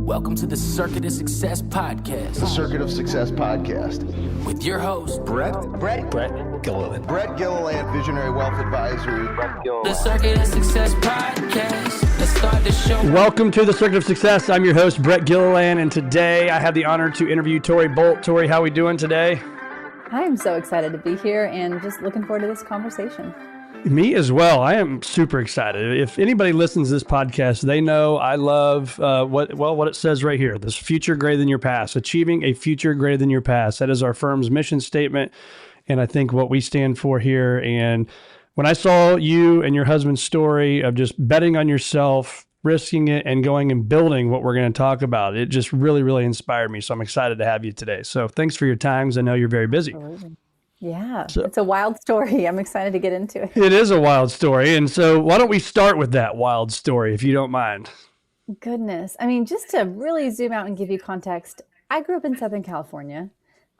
Welcome to the Circuit of Success Podcast. The Circuit of Success Podcast. With your host, Brett Gilliland. Brett Gilliland, Visionary Wealth Advisory. The Circuit of Success Podcast. Let's start the show. Welcome to the Circuit of Success. I'm your host, Brett Gilliland, and today I have the honor to interview Tori Bolt. Tori, how are we doing today? I am so excited to be here and just looking forward to this conversation. Me as well. I am super excited. If anybody listens to this podcast, they know I love what it says right here. This future greater than your past, achieving a future greater than your past. That is our firm's mission statement. And I think what we stand for here. And when I saw you and your husband's story of just betting on yourself, risking it, and going and building what we're going to talk about, it just really, really inspired me. So I'm excited to have you today. So thanks for your time, because I know you're very busy. Absolutely. Yeah, it's a wild story. I'm excited to get into it. It is a wild story. And so why don't we start with that wild story, if you don't mind? Goodness. I mean, just to really zoom out and give you context, I grew up in Southern California.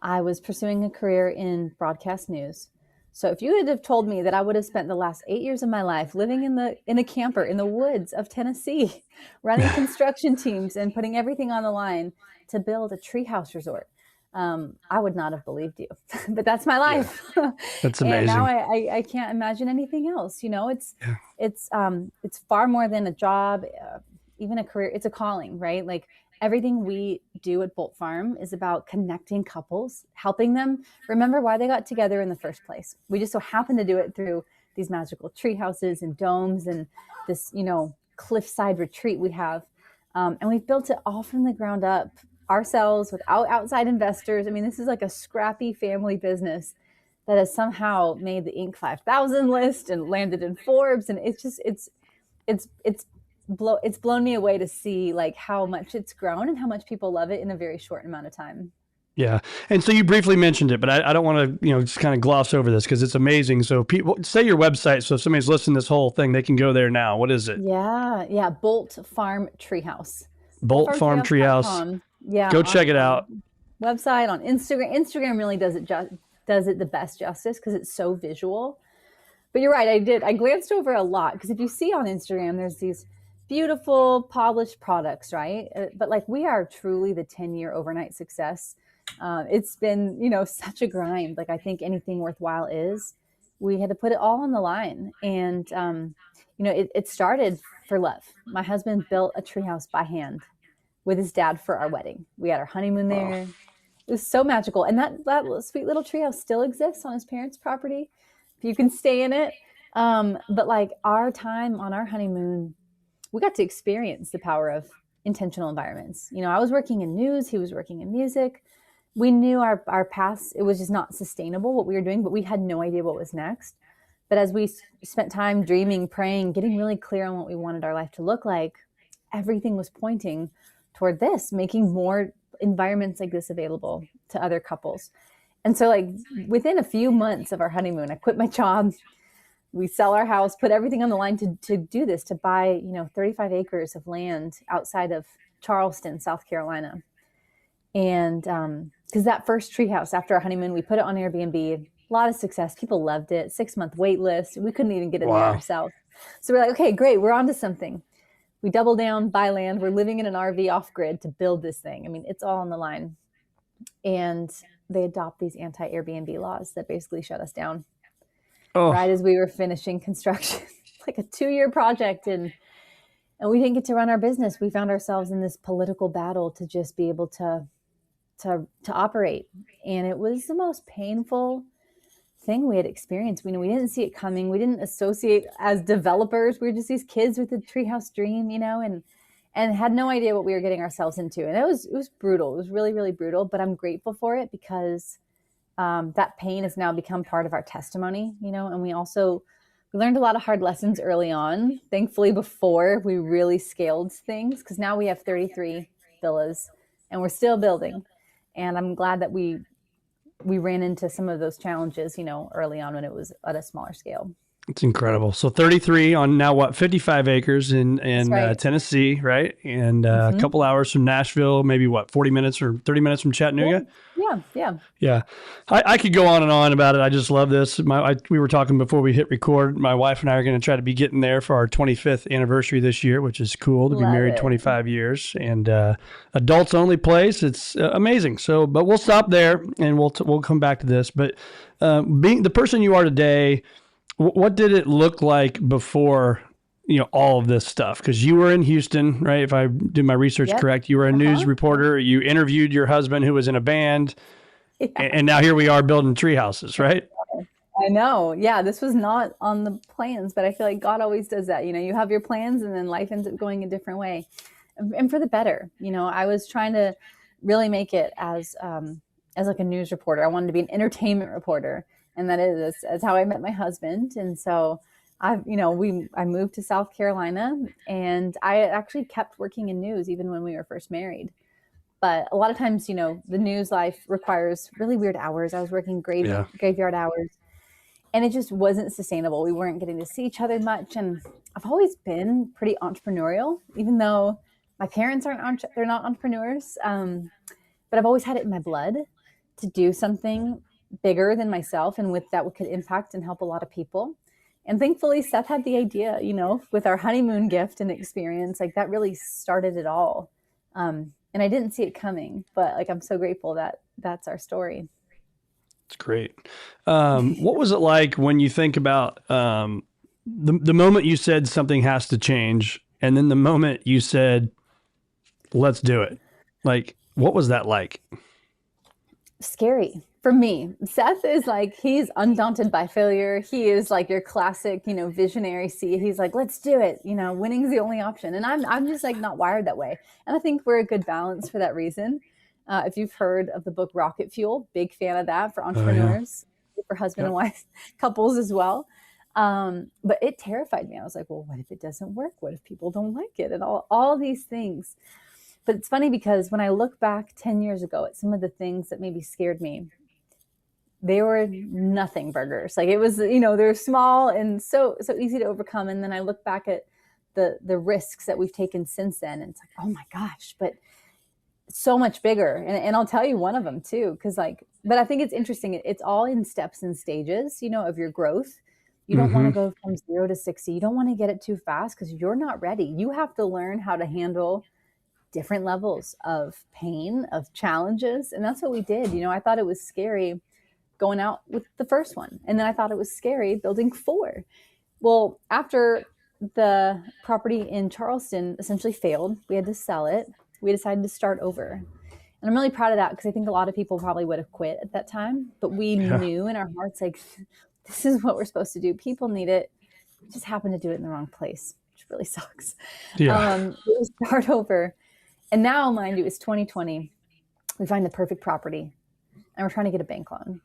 I was pursuing a career in broadcast news. So if you would have told me that I would have spent the last 8 years of my life living in a camper in the woods of Tennessee, running construction teams and putting everything on the line to build a treehouse resort, I would not have believed you, but that's my life. Yeah. That's amazing. And now I can't imagine anything else. You know, it's far more than a job, even a career. It's a calling, right? Like everything we do at Bolt Farm is about connecting couples, helping them remember why they got together in the first place. We just so happen to do it through these magical tree houses and domes and this, cliffside retreat we have. And we've built it all from the ground up ourselves without outside investors. I mean, this is like a scrappy family business that has somehow made the Inc. 5000 list and landed in Forbes. And it's blown me away to see like how much it's grown and how much people love it in a very short amount of time. Yeah. And so you briefly mentioned it, but I don't want to, just kind of gloss over this because it's amazing. So people say your website. So if somebody's listening to this whole thing, they can go there now. What is it? Yeah. Bolt Farm Treehouse. Bolt Farm Treehouse. Yeah. Go check it out. Website, on Instagram. Instagram really does it the best justice because it's so visual. But you're right. I glanced over a lot because if you see on Instagram, there's these beautiful polished products, right? But like we are truly the 10-year overnight success. It's been, such a grind. Like I think anything worthwhile is. We had to put it all on the line. And, it started for love. My husband built a treehouse by hand with his dad for our wedding. We had our honeymoon there. Oh. It was so magical. And that sweet little treehouse still exists on his parents' property. You can stay in it. But like our time on our honeymoon, we got to experience the power of intentional environments. I was working in news. He was working in music. We knew our paths, it was just not sustainable what we were doing, but we had no idea what was next. But as we spent time dreaming, praying, getting really clear on what we wanted our life to look like, everything was pointing toward this, making more environments like this available to other couples. And so like within a few months of our honeymoon, I quit my job. We sell our house, put everything on the line to do this, to buy, 35 acres of land outside of Charleston, South Carolina. And because that first treehouse after our honeymoon, we put it on Airbnb, a lot of success. People loved it. 6-month wait list. We couldn't even get in there ourselves. So we're like, okay, great. We're onto something. We double down, buy land. We're living in an RV off grid to build this thing. I mean, it's all on the line. And they adopt these anti-Airbnb laws that basically shut us down. Oh. Right as we were finishing construction, like a 2-year project. And we didn't get to run our business. We found ourselves in this political battle to just be able to operate. And it was the most painful thing we had experienced. We didn't see it coming. We didn't associate as developers. We were just these kids with a treehouse dream, and had no idea what we were getting ourselves into. And it was brutal. It was really, really brutal, but I'm grateful for it because that pain has now become part of our testimony, and we learned a lot of hard lessons early on, thankfully, before we really scaled things, because now we have 33 villas and we're still building. And I'm glad that we ran into some of those challenges, early on when it was at a smaller scale. It's incredible. So 33 on now 55 acres in right. Tennessee, right? And a couple hours from Nashville, maybe 40 minutes or 30 minutes from Chattanooga? Yeah, Yeah. Yeah. I could go on and on about it. I just love this. We were talking before we hit record. My wife and I are going to try to be getting there for our 25th anniversary this year, which is cool to be Love married it. 25 years and adults only place. It's amazing. So, but we'll stop there and we'll come back to this. But being the person you are today, what did it look like before, all of this stuff? Because you were in Houston, right? If I did my research correct, you were a news reporter. You interviewed your husband who was in a band. Yeah. And now here we are building tree houses, right? I know. Yeah, this was not on the plans, but I feel like God always does that. You have your plans and then life ends up going a different way. And for the better. I was trying to really make it as like a news reporter. I wanted to be an entertainment reporter. And that's how I met my husband. And so I moved to South Carolina, and I actually kept working in news even when we were first married. But a lot of times, the news life requires really weird hours. I was working graveyard hours, and it just wasn't sustainable. We weren't getting to see each other much. And I've always been pretty entrepreneurial, even though my parents they're not entrepreneurs. But I've always had it in my blood to do something bigger than myself and that could impact and help a lot of people. And thankfully, Seth had the idea, with our honeymoon gift and experience, like that really started it all. And I didn't see it coming, but I'm so grateful that that's our story. It's great. What was it like when you think about the moment you said something has to change, and then the moment you said, let's do it? What was that like? Scary for me. Seth is he's undaunted by failure. He is your classic, visionary He's let's do it. Winning's the only option. And I'm just not wired that way. And I think we're a good balance for that reason. If you've heard of the book Rocket Fuel, big fan of that for entrepreneurs, for husband and wife couples as well. But it terrified me. I was well, what if it doesn't work? What if people don't like it? And all these things. But it's funny because when I look back 10 years ago at some of the things that maybe scared me, they were nothing burgers. It was, they're small and so easy to overcome. And then I look back at the risks that we've taken since then. And it's oh my gosh, but so much bigger. And I'll tell you one of them too. But I think it's interesting. It's all in steps and stages, of your growth. You don't want to go from 0 to 60. You don't want to get it too fast because you're not ready. You have to learn how to handle different levels of pain, of challenges. And that's what we did. I thought it was scary going out with the first one. And then I thought it was scary building 4. Well, after the property in Charleston essentially failed, we had to sell it. We decided to start over. And I'm really proud of that because I think a lot of people probably would have quit at that time. But we knew in our hearts, this is what we're supposed to do. People need it. We just happened to do it in the wrong place, which really sucks. We start over. And now, mind you, it's 2020. We find the perfect property and we're trying to get a bank loan.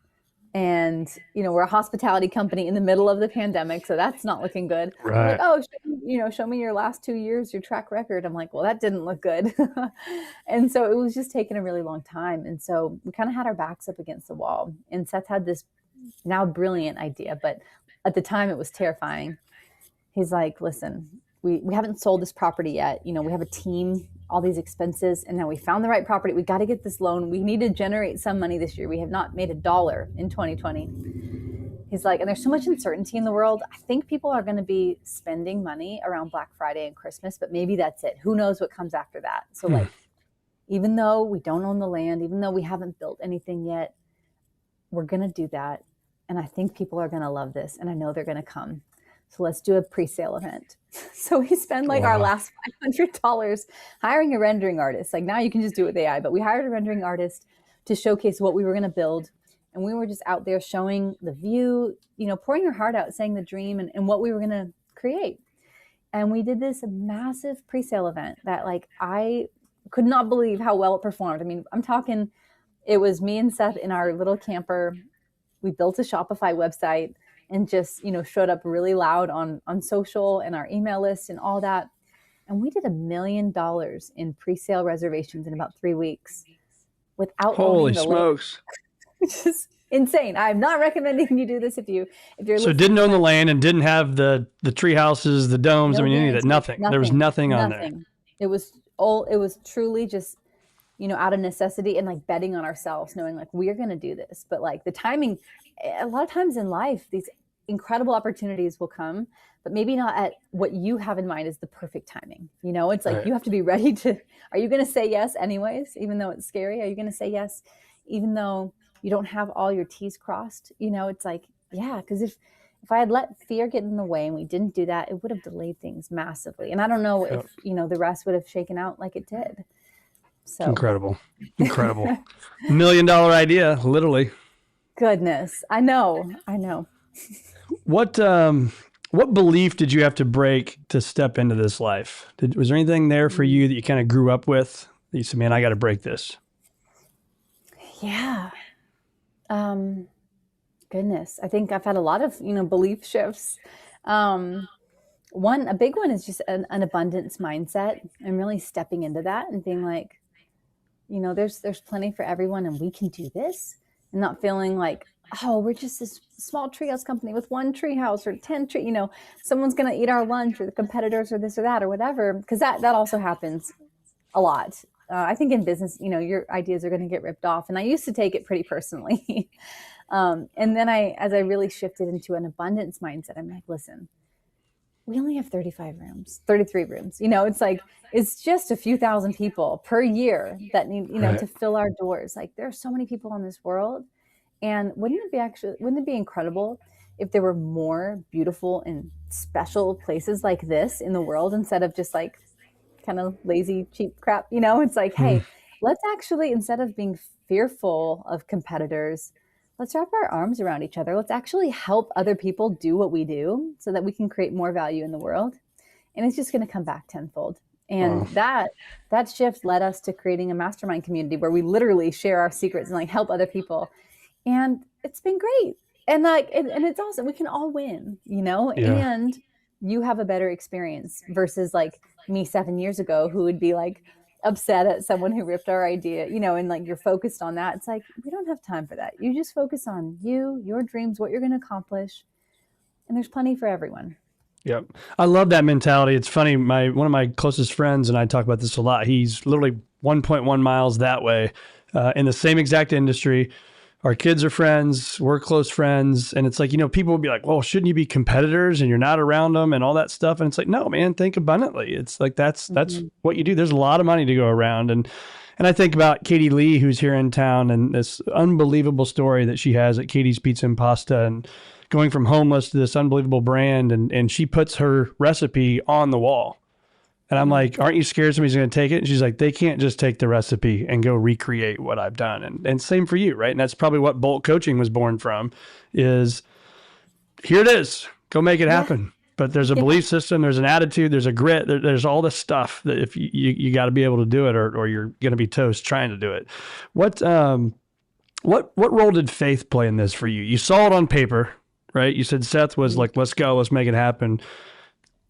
And, we're a hospitality company in the middle of the pandemic. So that's not looking good. Right. Show me your last 2 years, your track record. I'm well, that didn't look good. And so it was just taking a really long time. And so we kind of had our backs up against the wall. And Seth had this now brilliant idea, but at the time it was terrifying. He's listen, we haven't sold this property yet. We have a team, all these expenses, and now we found the right property. We got to get this loan. We need to generate some money this year. We have not made $1 in 2020. He's and there's so much uncertainty in the world. I think people are going to be spending money around Black Friday and Christmas, but maybe that's it. Who knows what comes after that? So even though we don't own the land, even though we haven't built anything yet, we're going to do that. And I think people are going to love this, and I know they're going to come. So let's do a pre-sale event. So we spend our last $500 hiring a rendering artist. Now you can just do it with AI, but we hired a rendering artist to showcase what we were going to build. And we were just out there showing the view, pouring our heart out, saying the dream and what we were going to create. And we did this massive pre-sale event that I could not believe how well it performed. I mean, I'm talking, it was me and Seth in our little camper. We built a Shopify website and just, showed up really loud on social and our email list and all that. And we did $1 million in pre-sale reservations in about 3 weeks without Holy smokes. Which is insane. I'm not recommending you do this if you're so didn't own the land and didn't have the tree houses, the domes, any of that, nothing. There was nothing on there. It was truly just out of necessity and like betting on ourselves, knowing like we're going to do this. But like the timing, a lot of times in life, these incredible opportunities will come, but maybe not at what you have in mind is the perfect timing. It's like, Right. you have to be ready to, are you going to say yes anyways, even though it's scary? Are you going to say yes, even though you don't have all your T's crossed? It's like, yeah, because if I had let fear get in the way and we didn't do that, it would have delayed things massively. And I don't know if, the rest would have shaken out like it did. So Incredible. $1 million idea, literally. goodness. I know. What belief did you have to break to step into this life? Was there anything there for you that you kind of grew up with that you said, man, I got to break this? Yeah. Goodness. I think I've had a lot of, belief shifts. A big one is just an abundance mindset and really stepping into that and being like, there's plenty for everyone and we can do this, and not feeling like, oh, we're just this small treehouse company with one treehouse or 10 someone's going to eat our lunch, or the competitors or this or that or whatever. Because that also happens a lot. I think in business, your ideas are going to get ripped off. And I used to take it pretty personally. And then as I really shifted into an abundance mindset, I'm like, listen, we only have 33 rooms. It's like, it's just a few thousand people per year that need, Right. to fill our doors. Like, there are so many people in this world. And wouldn't it be incredible if there were more beautiful and special places like this in the world, instead of just like kind of lazy, cheap crap? It's like, hey, let's actually, instead of being fearful of competitors, let's wrap our arms around each other. Let's actually help other people do what we do so that we can create more value in the world. And it's just going to come back tenfold. And that shift led us to creating a mastermind community where we literally share our secrets and like help other people. And it's been great. And like, and it's awesome. We can all win, and you have a better experience versus like me 7 years ago, who would be like upset at someone who ripped our idea, and like you're focused on that. It's like, we don't have time for that. You just focus on your dreams, what you're going to accomplish. And there's plenty for everyone. Yep. I love that mentality. It's funny. One of my closest friends and I talk about this a lot. He's literally 1.1 miles that way, in the same exact industry. Our kids are friends. We're close friends. And it's like, people will be like, well, shouldn't you be competitors and you're not around them and all that stuff? And it's like, no, man, think abundantly. It's like, that's what you do. There's a lot of money to go around. And I think about Katie Lee, who's here in town, and this unbelievable story that she has at Katie's Pizza and Pasta, and going from homeless to this unbelievable brand. And she puts her recipe on the wall. And I'm like, aren't you scared somebody's going to take it? And she's like, they can't just take the recipe and go recreate what I've done. And same for you, right? And that's probably what Bolt Coaching was born from, is here it is, go make it happen. But there's a belief system, there's an attitude, there's a grit, there's all this stuff that if you got to be able to do it, or you're going to be toast trying to do it. What role did faith play in this for you? You saw it on paper, right? You said Seth was like, let's go, let's make it happen.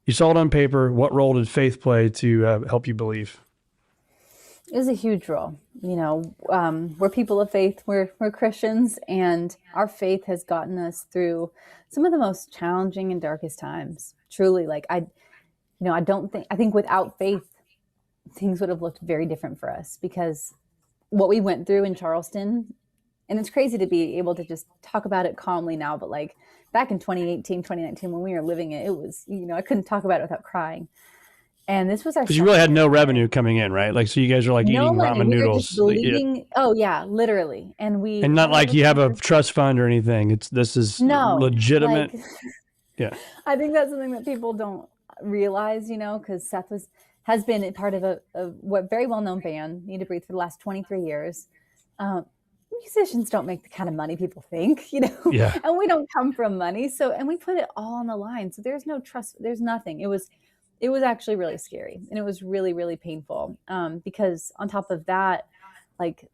You saw it on paper. What role did faith play to help you believe? It was a huge role. We're people of faith. We're Christians, and our faith has gotten us through some of the most challenging and darkest times. Truly, like I think without faith, things would have looked very different for us, because what we went through in Charleston, and it's crazy to be able to just talk about it calmly now, but like back in 2018, 2019, when we were living it, it was, I couldn't talk about it without crying. And this was our, because you really had no revenue coming in, right? Like, so you guys are like eating ramen noodles. Oh yeah, literally. And not like you have a trust fund or anything. This is legitimate. Yeah. I think that's something that people don't realize, because Seth has been a part of a what very well-known band, Need to Breathe, for the last 23 years. Musicians don't make the kind of money people think, Yeah. And we don't come from money. So, and we put it all on the line. So there's no trust. There's nothing. It was actually really scary. And it was really, really painful. Because on top of that, like,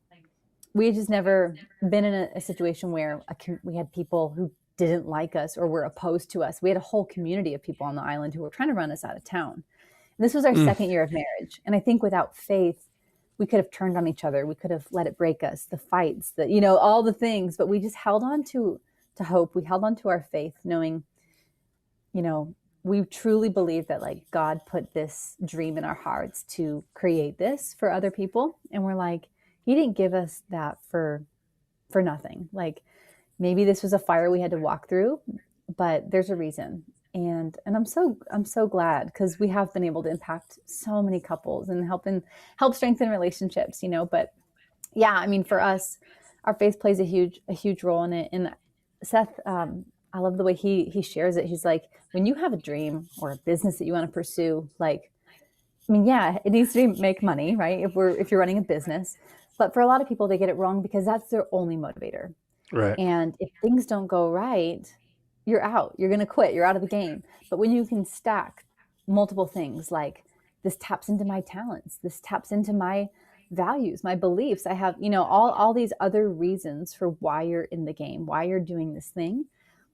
we had just never been in a situation where we had people who didn't like us or were opposed to us. We had a whole community of people on the island who were trying to run us out of town. And this was our second year of marriage. And I think without faith, we could have turned on each other. We could have let it break us, the fights, all the things, but we just held on to hope. We held on to our faith, knowing, we truly believe that like God put this dream in our hearts to create this for other people. And we're like, he didn't give us that for nothing. Like maybe this was a fire we had to walk through, but there's a reason. And I'm so glad, because we have been able to impact so many couples and help strengthen relationships, but yeah, I mean, for us, our faith plays a huge role in it. And Seth, I love the way he shares it. He's like, when you have a dream or a business that you want to pursue, like, I mean, yeah, it needs to make money, right? If you're running a business, but for a lot of people, they get it wrong because that's their only motivator. Right. And if things don't go right, you're out. You're going to quit. You're out of the game. But when you can stack multiple things, like this taps into my talents, this taps into my values, my beliefs. I have, all these other reasons for why you're in the game, why you're doing this thing.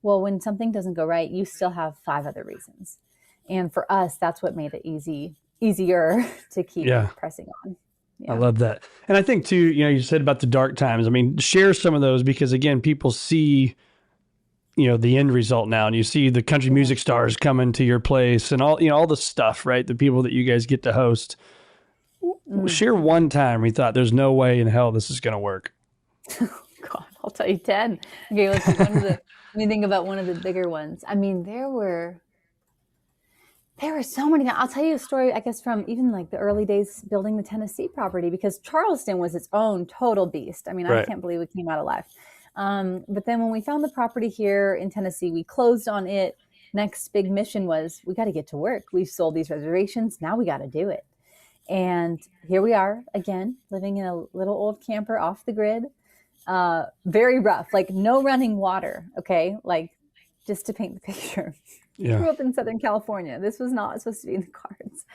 Well, when something doesn't go right, you still have 5 other reasons. And for us, that's what made it easier to keep pressing on. Yeah. I love that. And I think too, you said about the dark times. I mean, share some of those, because again, people see, the end result now, and you see the country music stars coming to your place and all the stuff, right? The people that you guys get to host. Share one time we thought there's no way in hell this is going to work. Oh God, I'll tell you 10. Okay, let me think about one of the bigger ones. I mean, there were so many. I'll tell you a story, I guess, from even like the early days building the Tennessee property, because Charleston was its own total beast. I mean, I can't believe we came out alive. But then when we found the property here in Tennessee, we closed on it. Next big mission was, we got to get to work. We've sold these reservations. Now we got to do it. And here we are again, living in a little old camper off the grid. Very rough, like no running water. Okay. Like just to paint the picture. Yeah. Grew up in Southern California. This was not supposed to be in the cards.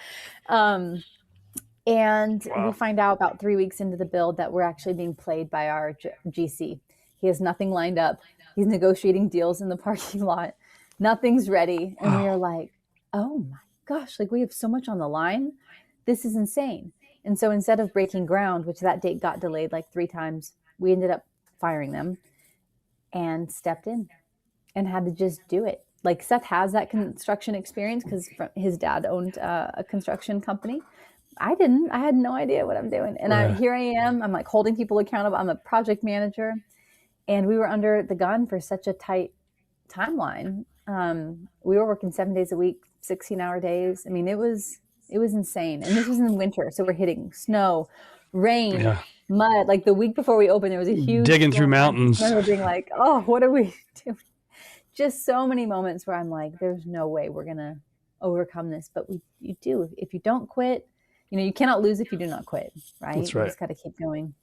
And we find out about 3 weeks into the build that we're actually being played by our GC. He has nothing lined up. He's negotiating deals in the parking lot. Nothing's ready. And we are like, oh my gosh, like we have so much on the line. This is insane. And so instead of breaking ground, which that date got delayed like 3 times, we ended up firing them and stepped in and had to just do it. Like Seth has that construction experience because his dad owned a construction company. I didn't. I had no idea what I'm doing. And here I am. I'm like holding people accountable. I'm a project manager. And we were under the gun for such a tight timeline. We were working 7 days a week, 16-hour days. I mean, it was insane. And this was in winter. So we're hitting snow, rain, mud. Like the week before we opened, there was a huge digging through mountains. I remember being like, oh, what are we doing? Just so many moments where I'm like, there's no way we're going to overcome this. But you do. If you don't quit, you cannot lose if you do not quit, right? That's right. You just got to keep going.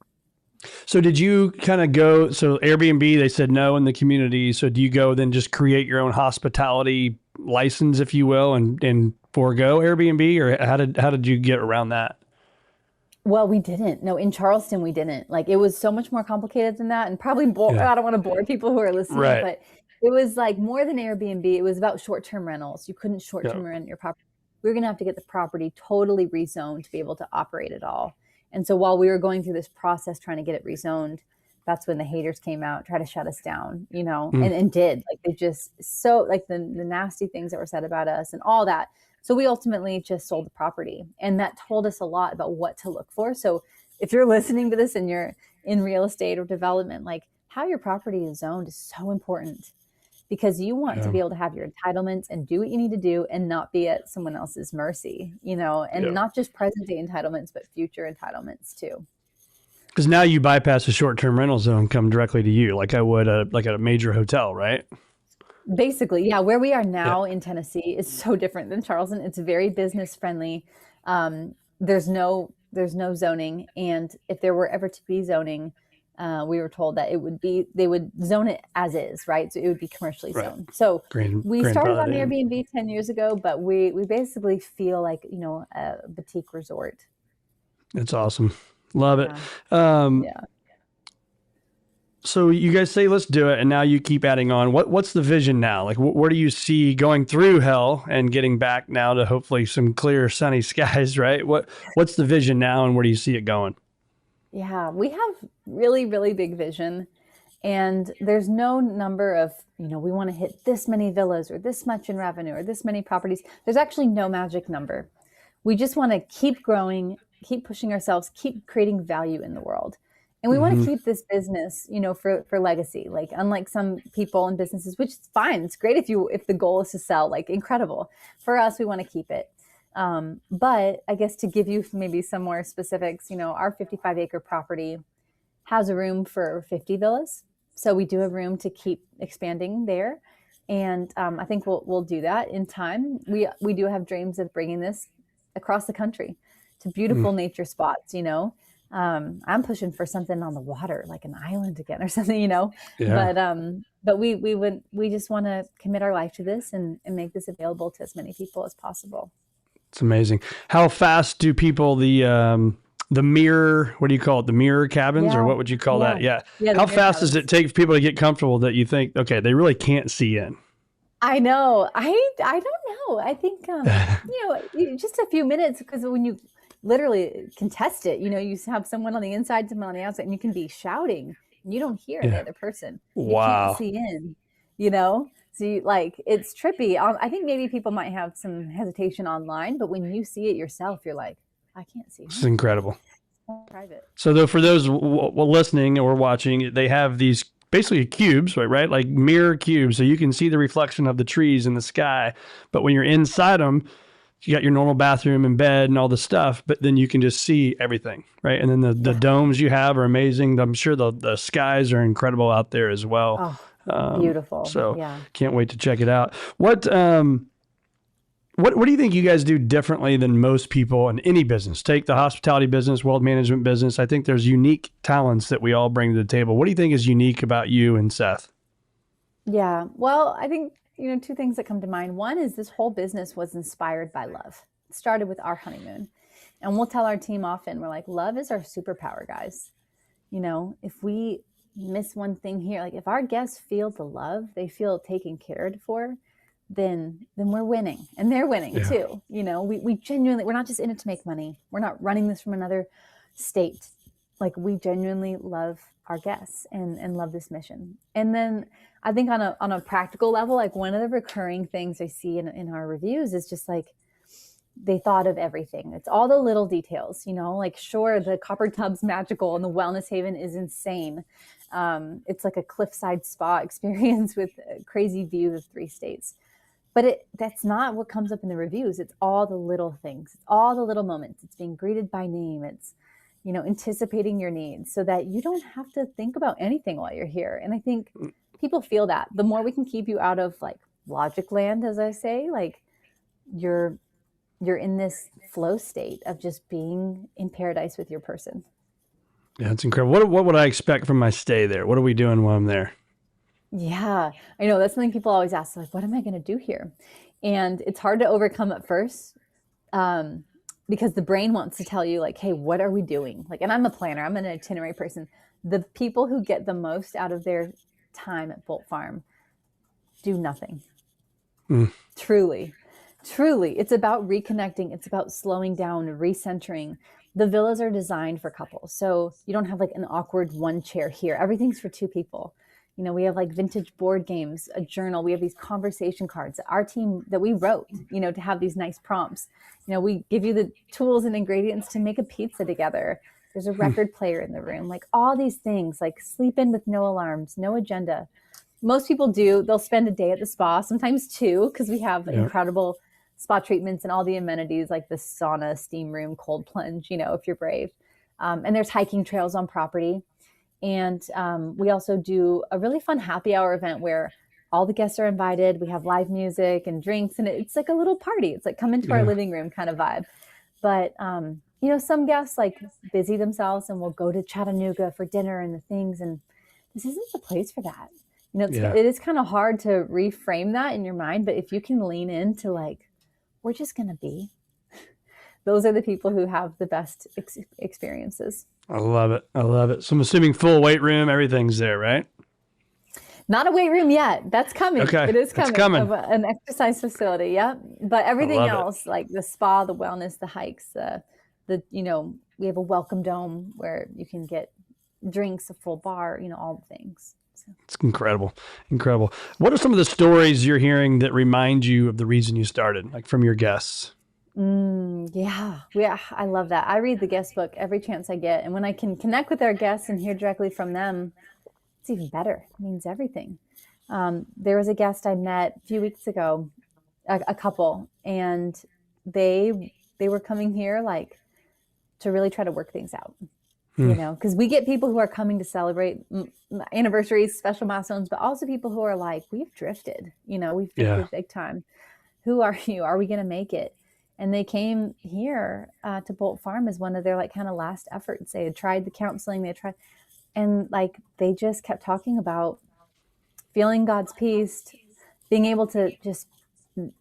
So did you kind of go, so Airbnb, they said no in the community. So do you go then just create your own hospitality license, if you will, and forego Airbnb, or how did you get around that? Well, we didn't. No, in Charleston, we didn't. Like it was so much more complicated than that. And probably, I don't want to bore people who are listening, but it was like more than Airbnb. It was about short-term rentals. You couldn't short-term rent your property. We were going to have to get the property totally rezoned to be able to operate it all. And so while we were going through this process trying to get it rezoned, that's when the haters came out, tried to shut us down, and did. Like they just, so like the nasty things that were said about us and all that. So we ultimately just sold the property. And that told us a lot about what to look for. So if you're listening to this and you're in real estate or development, like how your property is zoned is so important, because you want to be able to have your entitlements and do what you need to do and not be at someone else's mercy, and not just present day entitlements, but future entitlements too. Because now you bypass the short-term rental zone, come directly to you, like I would like at a major hotel, right? Basically, yeah. Where we are now in Tennessee is so different than Charleston. It's very business friendly. There's no zoning, and if there were ever to be zoning, we were told that they would zone it as is, right? So it would be commercially zoned. So we started on Airbnb 10 years ago, but we basically feel like, a boutique resort. It's awesome. Love it. So you guys say, let's do it. And now you keep adding on. What's the vision now? Like, where do you see going through hell and getting back now to hopefully some clear, sunny skies, right? What's the vision now and where do you see it going? Yeah, we have really, really big vision. And there's no number of, we want to hit this many villas or this much in revenue or this many properties. There's actually no magic number. We just want to keep growing, keep pushing ourselves, keep creating value in the world. And we want to keep this business, for legacy. Like, unlike some people and businesses, which is fine. It's great if the goal is to sell, like, incredible. For us, we want to keep it. But I guess to give you maybe some more specifics, our 55-acre property has a room for 50 villas. So we do have room to keep expanding there. And I think we'll do that in time. We do have dreams of bringing this across the country to beautiful nature spots, I'm pushing for something on the water, like an island again or something, Yeah. But we just want to commit our life to this and make this available to as many people as possible. It's amazing. How fast do people the mirror, what do you call it? The mirror cabins, or what would you call that? Yeah. How fast does it take for people to get comfortable that you think, okay, they really can't see in? I know. I don't know. I think, just a few minutes, because when you literally can test it, you have someone on the inside, someone on the outside, and you can be shouting and you don't hear the other person. Wow. You can't see in, so it's trippy. I think maybe people might have some hesitation online, but when you see it yourself, you're like, I can't see. It's incredible. Private. So though, for those listening or watching, they have these basically cubes, right? Like mirror cubes. So you can see the reflection of the trees in the sky. But when you're inside them, you got your normal bathroom and bed and all the stuff, but then you can just see everything, right? And then the domes you have are amazing. I'm sure the skies are incredible out there as well. Oh, beautiful. So can't wait to check it out. What do you think you guys do differently than most people in any business? Take the hospitality business, wealth management business. I think there's unique talents that we all bring to the table. What do you think is unique about you and Seth? Yeah, well, I think, two things that come to mind. One is this whole business was inspired by love. It started with our honeymoon. And we'll tell our team often, we're like, love is our superpower, guys. If we miss one thing here, like if our guests feel the love, they feel taken cared for, then we're winning, and they're winning too. We genuinely, we're not just in it to make money. We're not running this from another state. Like, we genuinely love our guests and love this mission. And then I think on a practical level, like one of the recurring things I see in our reviews is just like, they thought of everything. It's all the little details, like, sure, the copper tub's magical and the wellness haven is insane. It's like a cliffside spa experience with a crazy view of 3 states. But that's not what comes up in the reviews. It's all the little things. It's all the little moments. It's being greeted by name. It's, anticipating your needs so that you don't have to think about anything while you're here. And I think people feel that. The more we can keep you out of, like, logic land, as I say, like, you're in this flow state of just being in paradise with your person. Yeah, it's incredible. What would I expect from my stay there? What are we doing while I'm there? Yeah, I know. That's something people always ask, like, what am I going to do here? And it's hard to overcome at first, because the brain wants to tell you, like, hey, what are we doing? Like, and I'm a planner. I'm an itinerary person. The people who get the most out of their time at Bolt Farm do nothing. Truly. It's about reconnecting. It's about slowing down, recentering. The villas are designed for couples. So you don't have like an awkward one chair here. Everything's for 2 people. We have like vintage board games, a journal. We have these conversation cards, our team that we wrote, to have these nice prompts. We give you the tools and ingredients to make a pizza together. There's a record player in the room, like all these things, like sleep in with no alarms, no agenda. Most people do. They'll spend a day at the spa, sometimes 2, because we have incredible spa treatments and all the amenities like the sauna, steam room, cold plunge, if you're brave. And there's hiking trails on property. And we also do a really fun happy hour event where all the guests are invited. We have live music and drinks, and it's like a little party. It's like come into our living room kind of vibe. But, some guests like busy themselves and will go to Chattanooga for dinner and the things. And this isn't the place for that. It is kind of hard to reframe that in your mind. But if you can lean into like, we're just going to be, those are the people who have the best experiences. I love it. So I'm assuming full weight room, everything's there, right? Not a weight room yet. That's coming. Okay. It is coming. It's coming. Of an exercise facility. Yeah. But everything else, like the spa, the wellness, the hikes, we have a welcome dome where you can get drinks, a full bar, all the things. It's incredible. Incredible. What are some of the stories you're hearing that remind you of the reason you started, like from your guests? Yeah, I love that. I read the guest book every chance I get. And when I can connect with our guests and hear directly from them, it's even better. It means everything. There was a guest I met a few weeks ago, a couple, and they were coming here like to really try to work things out, because we get people who are coming to celebrate anniversaries, special milestones, but also people who are like, we've drifted, we've drifted big time. Who are you? Are we going to make it? And they came here to Bolt Farm as one of their like kind of last efforts. They had tried the counseling, and like they just kept talking about feeling God's peace, being able to just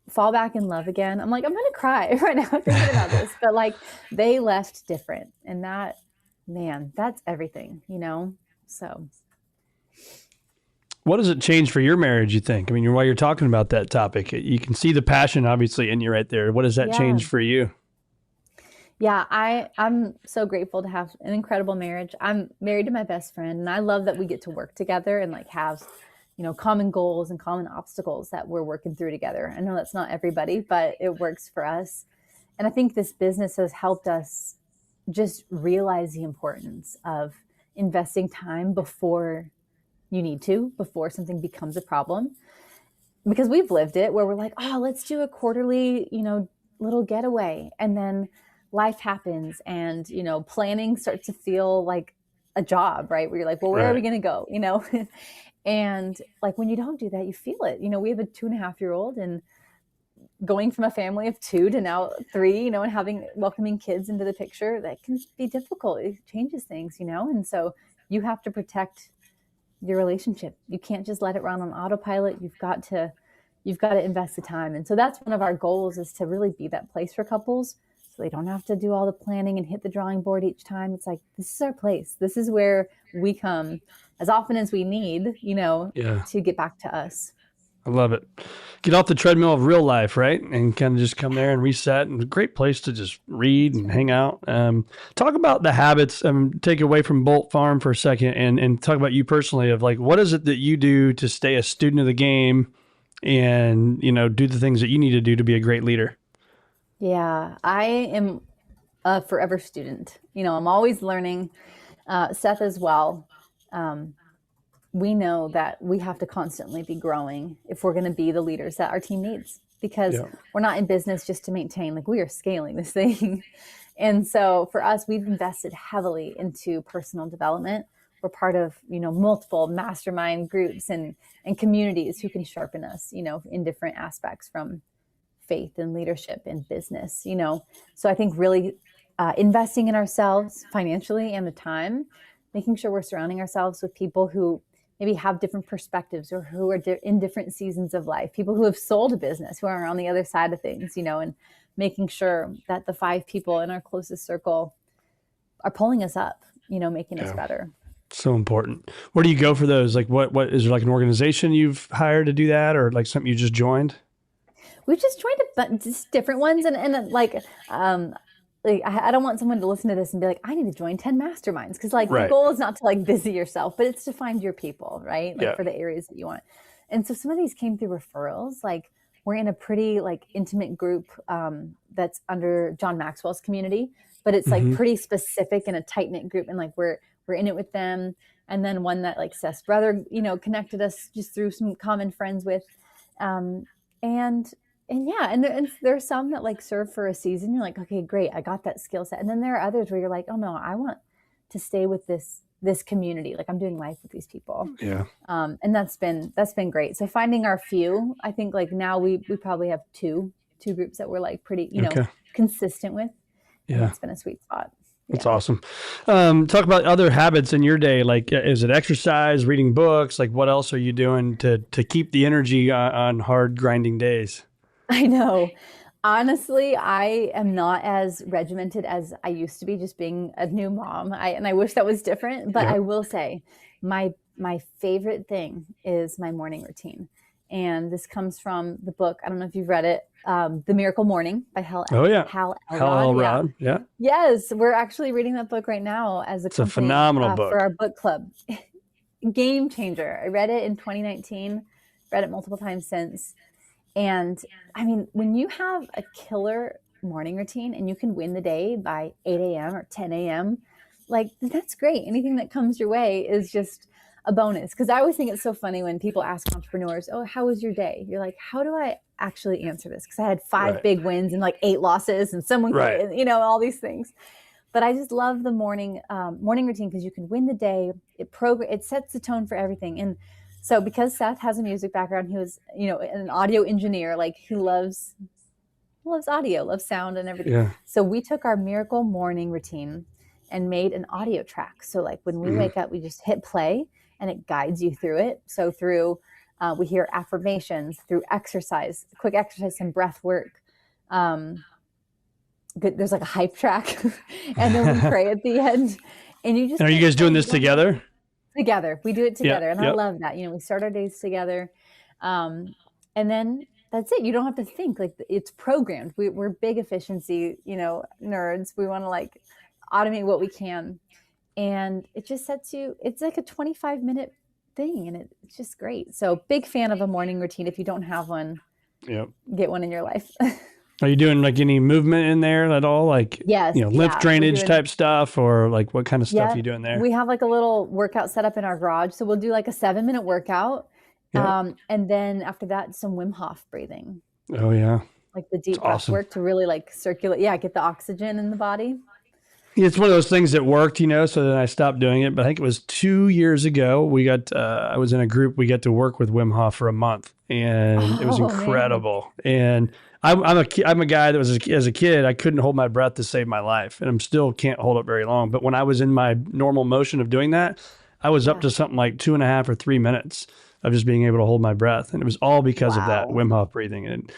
fall back in love again. I'm like, I'm gonna cry right now thinking about this, but like they left different, and that, man, that's everything, So. What does it change for your marriage, you think? I mean, while you're talking about that topic, you can see the passion obviously in you right there. What does that change for you? Yeah, I'm so grateful to have an incredible marriage. I'm married to my best friend, and I love that we get to work together and like have, common goals and common obstacles that we're working through together. I know that's not everybody, but it works for us. And I think this business has helped us just realize the importance of investing time before you need to, before something becomes a problem. Because we've lived it where we're like, oh, let's do a quarterly, little getaway. And then life happens and, planning starts to feel like a job, right? Where you're like, well, where are we going to go? And like, when you don't do that, you feel it. We have a 2.5-year-old, and going from a family of 2 to now 3, and welcoming kids into the picture, that can be difficult. It changes things, and so you have to protect your relationship. You can't just let it run on autopilot. You've got to invest the time. And so that's one of our goals, is to really be that place for couples, so they don't have to do all the planning and hit the drawing board each time. It's like, this is our place. This is where we come as often as we need, to get back to us. I love it. Get off the treadmill of real life, right? And kind of just come there and reset. And a great place to just read and hang out. Talk about the habits, take away from Bolt Farm for a second, and talk about you personally of like, what is it that you do to stay a student of the game and, do the things that you need to do to be a great leader? Yeah, I am a forever student. I'm always learning. Seth as well. We know that we have to constantly be growing if we're going to be the leaders that our team needs, because we're not in business just to maintain, like we are scaling this thing. And so for us, we've invested heavily into personal development. We're part of, multiple mastermind groups and communities who can sharpen us, in different aspects, from faith and leadership and business, So I think really investing in ourselves financially and the time, making sure we're surrounding ourselves with people who maybe have different perspectives, or who are in different seasons of life, people who have sold a business, who are on the other side of things, and making sure that the 5 people in our closest circle are pulling us up, making us better. So important. Where do you go for those? Like what is there, like an organization you've hired to do that, or like something you just joined? We've just joined just different ones. And like, I don't want someone to listen to this and be like, I need to join 10 masterminds. Because like the goal is not to like busy yourself, but it's to find your people, right? Like for the areas that you want. And so some of these came through referrals. Like we're in a pretty like intimate group that's under John Maxwell's community, but it's like pretty specific and a tight knit group. And like we're in it with them. And then one that like Seth's brother, connected us just through some common friends with, and there's some that like serve for a season. You're like, okay, great, I got that skill set. And then there are others where you're like, oh no, I want to stay with this community. Like I'm doing life with these people. Yeah. And that's been great. So finding our few, I think like now we probably have two groups that we're like pretty, consistent with. Yeah. It's been a sweet spot. That's awesome. Talk about other habits in your day. Like, is it exercise, reading books? Like what else are you doing to keep the energy on hard grinding days? I know. Honestly, I am not as regimented as I used to be, just being a new mom. I wish that was different, but I will say my favorite thing is my morning routine. And this comes from the book. I don't know if you've read it, The Miracle Morning by Hal Elrod. Yeah. Yes, we're actually reading that book right now as a phenomenal book for our book club. game changer. I read it in 2019, read it multiple times since. And I mean, when you have a killer morning routine and you can win the day by 8 a.m. or 10 a.m., like that's great. Anything that comes your way is just a bonus. Because I always think it's so funny when people ask entrepreneurs, oh, how was your day? You're like, how do I actually answer this? Because I had 5 big wins and like 8 losses and someone, all these things. But I just love the morning routine because you can win the day. It sets the tone for everything. And so because Seth has a music background, he was, an audio engineer, like he loves audio, loves sound and everything. Yeah. So we took our miracle morning routine and made an audio track. So like when we wake up, we just hit play and it guides you through it. So through, we hear affirmations, through exercise, quick exercise and breath work. There's like a hype track and then we pray at the end. And you just, and are you guys doing this together? Together. We do it together. And I love that. We start our days together. And then that's it. You don't have to think, like it's programmed. We're big efficiency, nerds. We want to like automate what we can. And it just sets you, it's like a 25-minute thing and it's just great. So big fan of a morning routine. If you don't have one, get one in your life. Are you doing like any movement in there at all? Like, yes, lymph drainage type stuff, or like what kind of stuff are you doing there? We have like a little workout set up in our garage. So we'll do like a 7-minute workout. And then after that, some Wim Hof breathing. Oh yeah. Like the deep breath work to really like circulate. Yeah. Get the oxygen in the body. It's one of those things that worked, so then I stopped doing it. But I think it was 2 years ago, I was in a group, we got to work with Wim Hof for a month and it was incredible. Man. And I'm a guy that was, as a kid, I couldn't hold my breath to save my life. And I'm still can't hold it very long. But when I was in my normal motion of doing that, I was up to something like 2.5 or 3 minutes of just being able to hold my breath. And it was all because of that Wim Hof breathing. And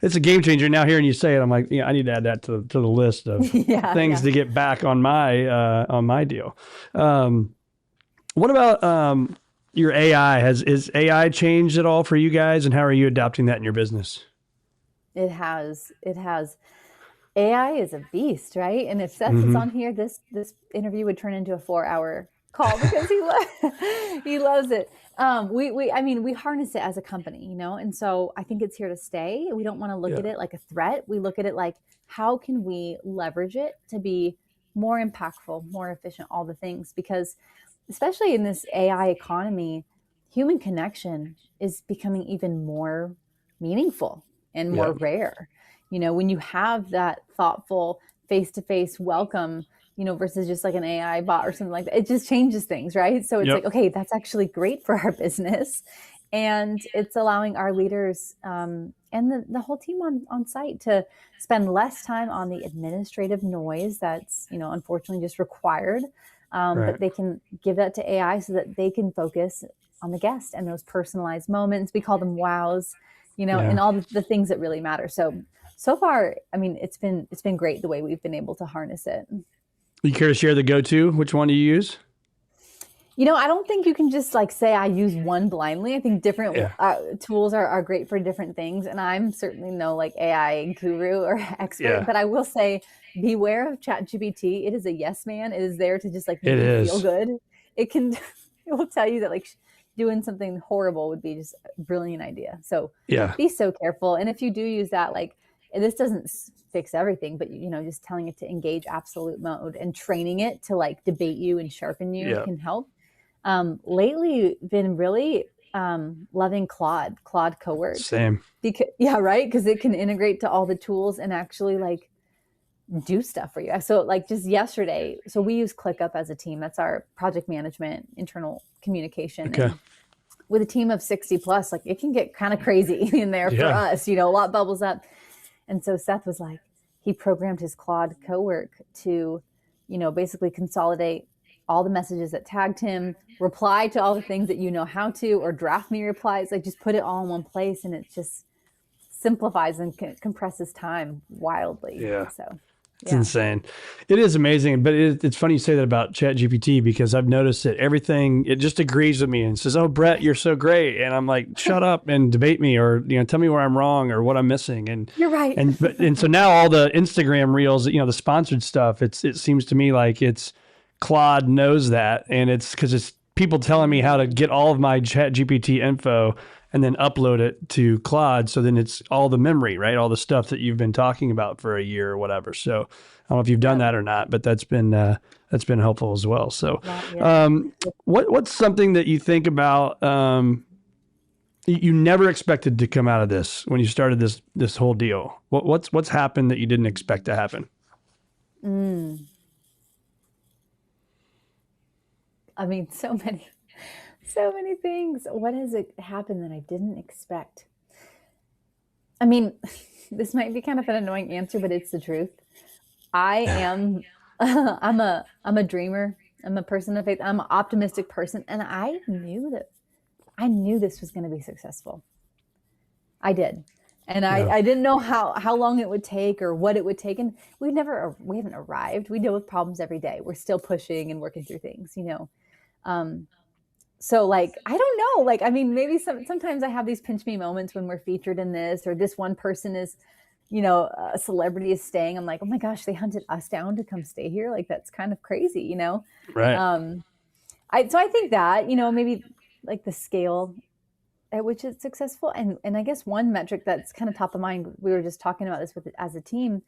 it's a game changer. Now hearing you say it, I'm like, I need to add that to the list of things to get back on my deal. What about your AI? Has AI changed at all for you guys? And how are you adopting that in your business? It has. AI is a beast, right? And if Seth is on here, this interview would turn into a 4-hour call because he loves it. We harness it as a company, and so I think it's here to stay. We don't want to look at it like a threat. We look at it like, how can we leverage it to be more impactful, more efficient, all the things, because especially in this AI economy, human connection is becoming even more meaningful and more rare. When you have that thoughtful face-to-face welcome, versus just like an AI bot or something like that, it just changes things, right? So it's like, okay, that's actually great for our business. And it's allowing our leaders and the whole team on site to spend less time on the administrative noise that's, unfortunately just required. But they can give that to AI so that they can focus on the guest and those personalized moments. We call them wows, and all the things that really matter. So far, it's been great the way we've been able to harness it. You care to share the go-to? Which one do you use? I don't think you can just like say I use one blindly. I think different tools are great for different things. And I'm certainly no like AI guru or expert, but I will say beware of ChatGPT. It is a yes man. It is there to just like make you feel good. It will tell you that like doing something horrible would be just a brilliant idea. So be so careful. And if you do use that, like this doesn't fix everything, but just telling it to engage absolute mode and training it to like debate you and sharpen you can help. Lately been really loving Claude Coward. Same. Because it can integrate to all the tools and actually like do stuff for you. So like just yesterday, so we use ClickUp as a team. That's our project management, internal communication. Okay. And with a team of 60 plus, like it can get kind of crazy in there for us, a lot bubbles up. And so Seth was like, he programmed his Claude cowork to, basically consolidate all the messages that tagged him, reply to all the things that how to, or draft me replies, like just put it all in one place. And it just simplifies and compresses time wildly. Yeah. So it's insane. It is amazing. But it's funny you say that about ChatGPT, because I've noticed that everything, it just agrees with me and says, oh, Brett, you're so great. And I'm like, shut up and debate me, or, tell me where I'm wrong or what I'm missing. And you're right. And so now all the Instagram reels, the sponsored stuff, it seems to me like it's Claude knows that. And it's because it's people telling me how to get all of my chat GPT info and then upload it to Claude. So then it's all the memory, right? All the stuff that you've been talking about for a year or whatever. So I don't know if you've done that or not, but that's been helpful as well. So, what's something that you think about, you never expected to come out of this when you started this whole deal? What's happened that you didn't expect to happen? I mean, so many things. What has it happened that I didn't expect? I mean, this might be kind of an annoying answer, but it's the truth. I am, I'm a dreamer. I'm a person of faith. I'm an optimistic person. And I knew this was going to be successful. I did. And I didn't know how long it would take or what it would take. And we haven't arrived. We deal with problems every day. We're still pushing and working through things, So like, I don't know, like, I mean, maybe sometimes I have these pinch me moments when we're featured in this, or this one person is, a celebrity is staying. I'm like, oh my gosh, they hunted us down to come stay here. Like, that's kind of crazy, Right. So I think that, maybe like the scale at which it's successful. And I guess one metric that's kind of top of mind, we were just talking about this as a team,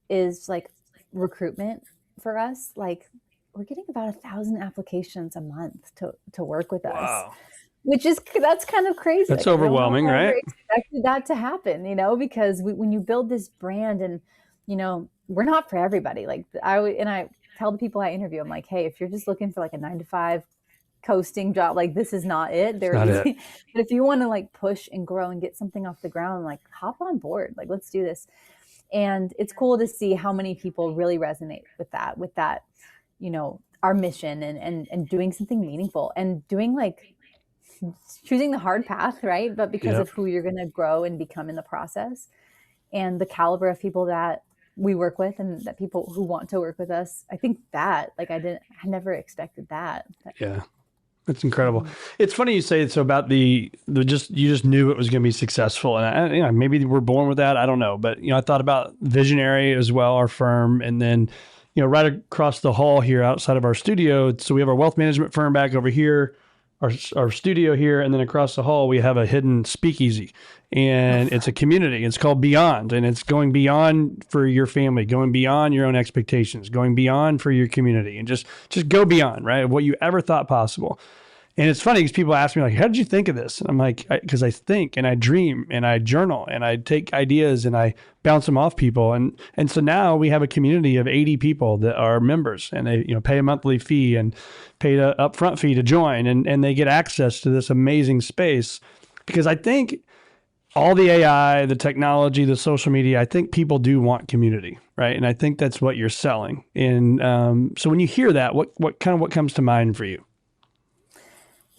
is like recruitment for us. Like, we're getting about 1,000 applications a month to work with us, that's kind of crazy. That's overwhelming, right? I never expected that to happen, because when you build this brand and, we're not for everybody. Like I tell the people I interview, I'm like, hey, if you're just looking for like a 9-to-5 coasting job, like this is not it. But if you want to like push and grow and get something off the ground, like hop on board, like let's do this. And it's cool to see how many people really resonate with that, our mission and doing something meaningful and doing like choosing the hard path, right? But because of who you're going to grow and become in the process, and the caliber of people that we work with and that people who want to work with us. I think that like, I never expected that. Yeah. That's incredible. It's funny you say it's about you just knew it was going to be successful. And maybe we're born with that. I don't know. But, I thought about Visionary as well, our firm. And then, right across the hall here outside of our studio. So we have our wealth management firm back over here, our studio here. And then across the hall, we have a hidden speakeasy, and it's a community. It's called Beyond, and it's going beyond for your family, going beyond your own expectations, going beyond for your community, and just go beyond, right? What you ever thought possible. And it's funny because people ask me like, how did you think of this? And I'm like, because I think and I dream and I journal and I take ideas and I bounce them off people. And so now we have a community of 80 people that are members, and they, pay a monthly fee and pay an upfront fee to join. And they get access to this amazing space, because I think all the AI, the technology, the social media, I think people do want community, right? And I think that's what you're selling. And so when you hear that, what comes to mind for you?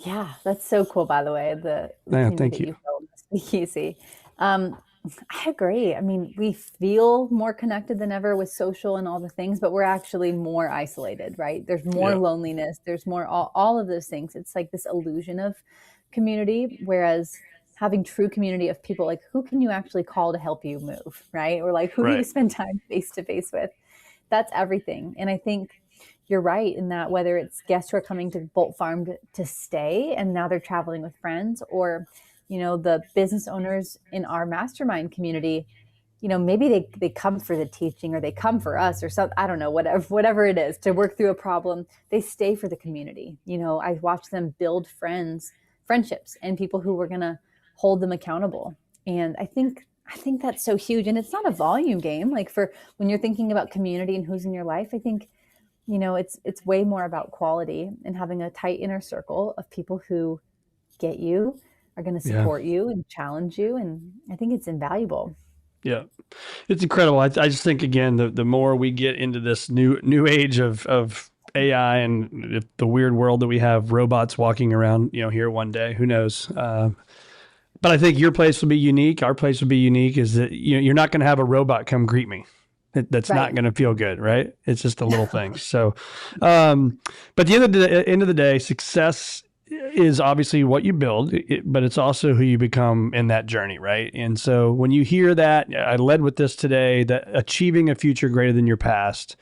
Yeah, that's so cool, by the way, the thank you. You built, speakeasy. I agree. I mean, we feel more connected than ever with social and all the things, but we're actually more isolated, right? There's more loneliness. There's more, all of those things. It's like this illusion of community, whereas having true community of people, like who can you actually call to help you move, right? Or like who do you spend time face to face with? That's everything. And I think you're right in that, whether it's guests who are coming to Bolt Farm to stay and now they're traveling with friends, or, the business owners in our mastermind community, maybe they come for the teaching, or they come for us or something, I don't know, whatever it is, to work through a problem. They stay for the community. I watch them build friendships and people who were going to hold them accountable. And I think that's so huge. And it's not a volume game. Like for when you're thinking about community and who's in your life, I think, it's way more about quality and having a tight inner circle of people who get you, are going to support you and challenge you. And I think it's invaluable. Yeah, it's incredible. I just think, again, the more we get into this new age of AI and the weird world that we have, robots walking around, here one day, who knows? But I think your place will be unique. Our place will be unique, is that you're not going to have a robot come greet me. That's not going to feel good, right? It's just a little thing. So, but at the end of the day, success is obviously what you build, but it's also who you become in that journey, right? And so when you hear that, I led with this today, that achieving a future greater than your past,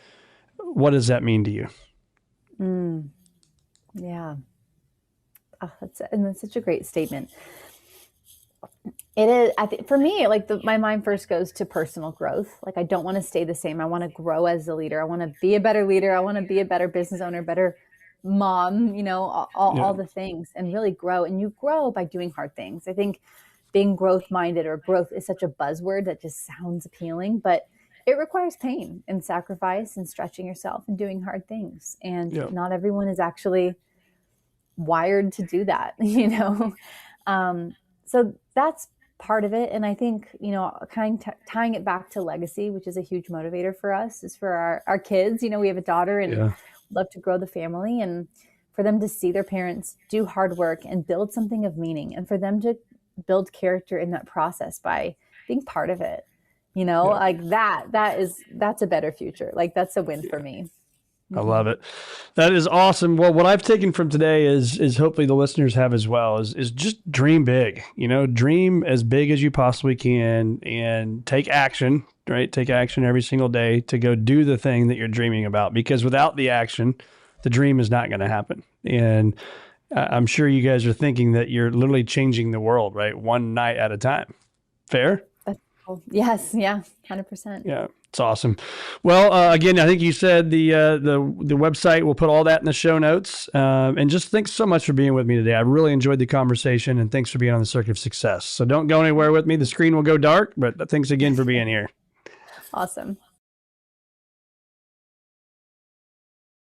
what does that mean to you? Yeah. Oh, that's such a great statement. It is, for me, like my mind first goes to personal growth. Like I don't want to stay the same. I want to grow as a leader. I want to be a better leader. I want to be a better business owner, better mom, all the things, and really grow. And you grow by doing hard things. I think being growth minded, or growth is such a buzzword that just sounds appealing, but it requires pain and sacrifice and stretching yourself and doing hard things. And not everyone is actually wired to do that, So that's part of it. And I think, tying it back to legacy, which is a huge motivator for us, is for our kids. We have a daughter and love to grow the family, and for them to see their parents do hard work and build something of meaning, and for them to build character in that process by being part of it, like that's a better future. Like that's a win for me. I love it. That is awesome. Well, what I've taken from today is hopefully the listeners have as well, is just dream big, dream as big as you possibly can, and take action, right? Take action every single day to go do the thing that you're dreaming about, because without the action, the dream is not going to happen. And I'm sure you guys are thinking that you're literally changing the world, right? One night at a time. Fair? That's cool. Yes. Yeah. 100%. Yeah. It's awesome. Well, again, I think you said the website. We'll put all that in the show notes. And just thanks so much for being with me today. I really enjoyed the conversation, and thanks for being on the Circuit of Success. So don't go anywhere with me. The screen will go dark, but thanks again for being here. Awesome.